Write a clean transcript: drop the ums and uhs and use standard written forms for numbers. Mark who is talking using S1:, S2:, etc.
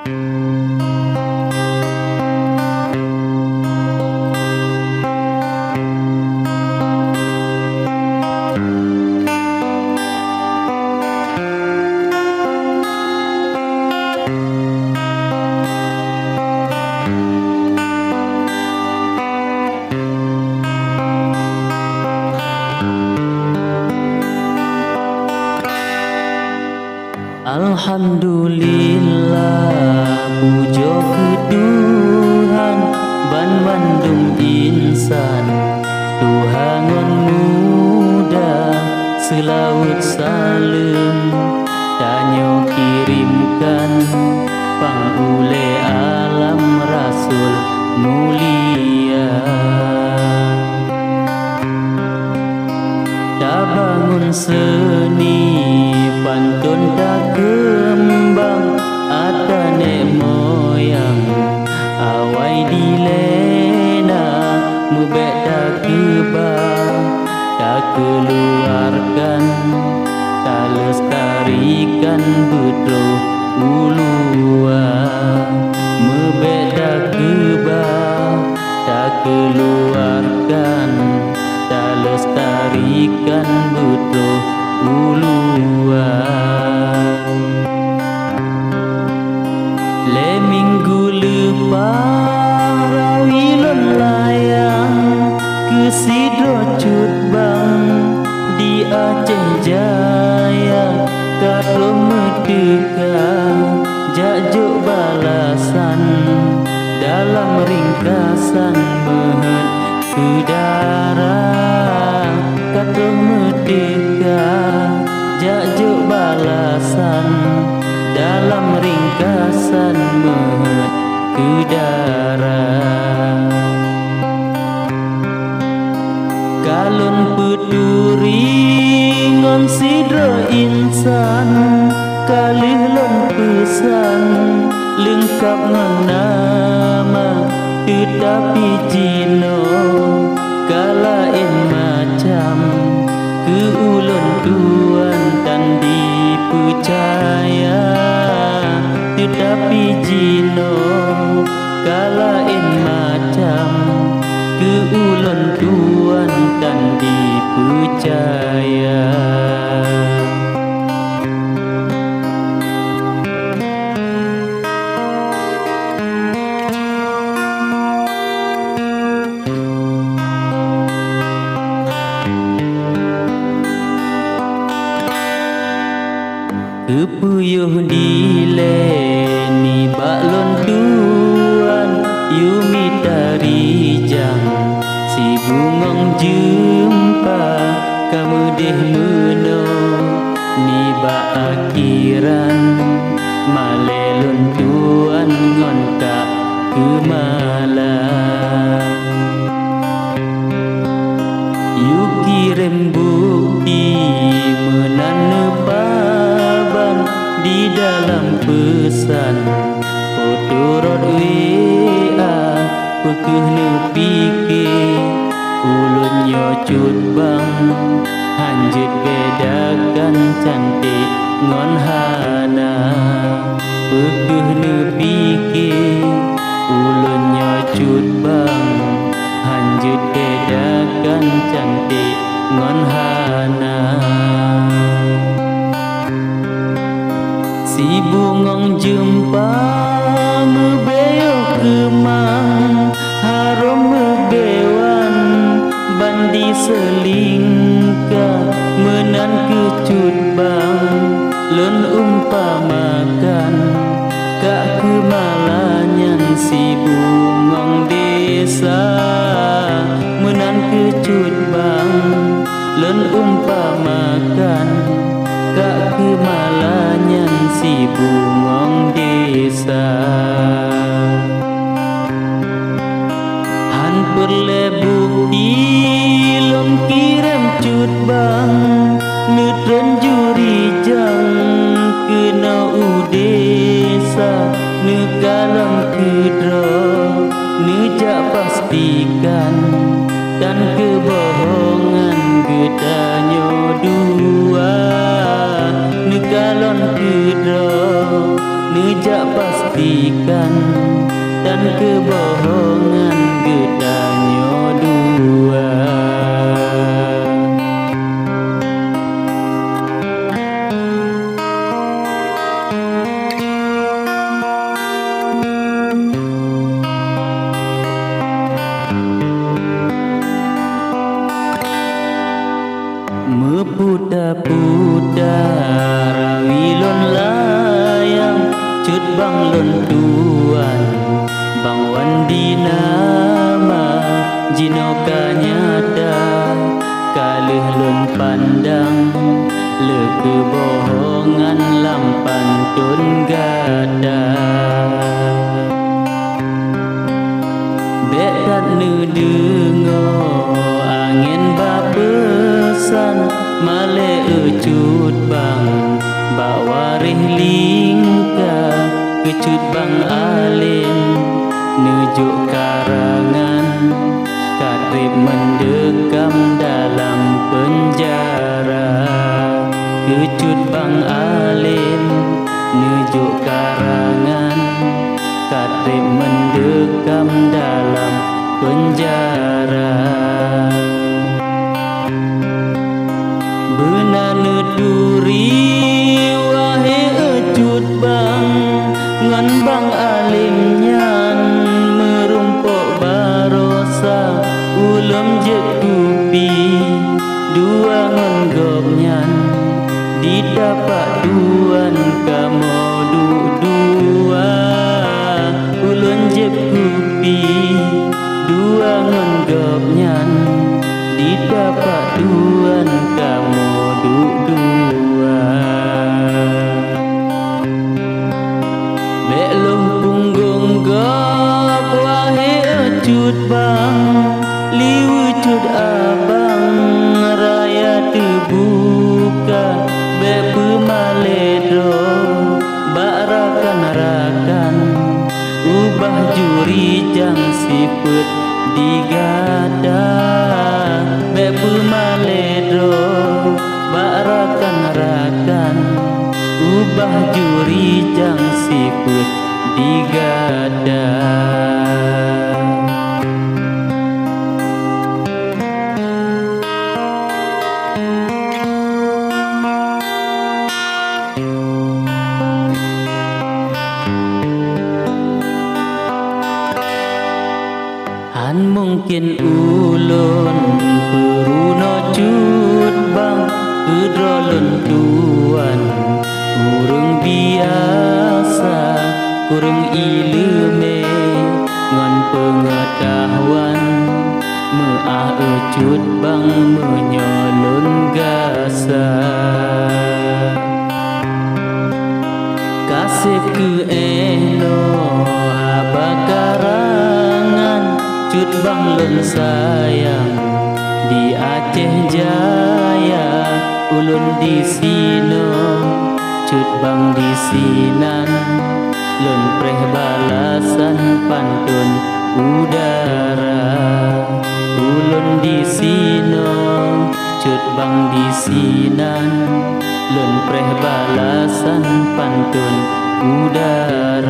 S1: Alhamdulillah, puja ke Tuhan, ban mandum insan, Tuhangan muda, selawat salam, tanyo kirimkan, pangule alam Rasul mulia. Tak bangun seni, pantun tak kembang, ada nek moyang, awai dilena, mubek tak kebang, tak keluarkan, tak lestarikan betro ulua, mubek tak kebang, tak keluarkan, tak lestarikan betro ulua. Le minggu lepas rawilon layang ke Sidro Cutbang di Aceh Jaya, karo medeka jajuk balasan dalam ringkasan mehet kudara, karo medeka jajuk balasan dalam ringkasan mehet kudara. Kalon peduri ngon sidro insan, kalih lon pesan lengkap ngon nama, tetapi jino kalain macam ke ulun tuan tan dipercaya, tetapi jino kalain macam ke ulun tuan tan dipercaya. Kepuyuh dileni baklon tuan, yumi tarijang si bungong jumpa, kamu deh meno ni ba akhiran, malelon tuan ngon kak kemala. Yu kirim bukti menane paban di dalam pesan, foto rod WA pekeh ne pikir ulun nyocut bang, hanjit bedakan cantik ngon hana, pekeh ne pikir ulun nyocut bang, hanjit bedakan cantik ngon hana. Si bungong jumpa mebeo kemang, harum mebewan bandi selingka, menan kecut bang lon umpamakan, kak kemalanyan si bungong desa, menan kecut bang lon umpamakan, kak kemalanyan si bungong desa. Han perle bukti lom kirim cut bang, nutren juri jang kena udesa, nekalam kedro nejak pastikan, dan kebohongan gedanyo dua, nekalon kedro ngejak pastikan dan kebohongan gedanyo dua. Mepuda-puda rawilon layang cut bang lon tuan bang wandi nama jinoka nyada kalih lon pandang le kebohongan lampan tun gada bedat nu dengo angin bapesan male ucut bang bawarih lingka kecut bang alin nujuk karangan karib mendekam dalam penjara kecut bang alin nujuk karangan karib mendekam dalam penjara. Benana duri wahe ecut bang ngan bang alim nyan merumpok barosa ulum jekupi dua ngan gop nyan didapat duan kamodu dua ulun jekupi dua ngan gop nyan didapat duan kamu dua. Belum punggung gop wahe ecut bang liwucut abang raya terbuka bepu maledo barakan-rakan ubah juri jang siput digada bepu maledo barakan-rakan ubah juri jang siput digada. Han mungkin ulun peruno cut bang kedrolun tuan kurung biasa kurung ilme ngan pengetahuan meah cut bang menyolun gasa kasih ke eno abakarangan cut bang lun sayang di Aceh Jaya ulun di sino cut bang di sinan lun preh balasan pantun udara ulun di sino cut bang di sinan lun preh balasan pantun udara.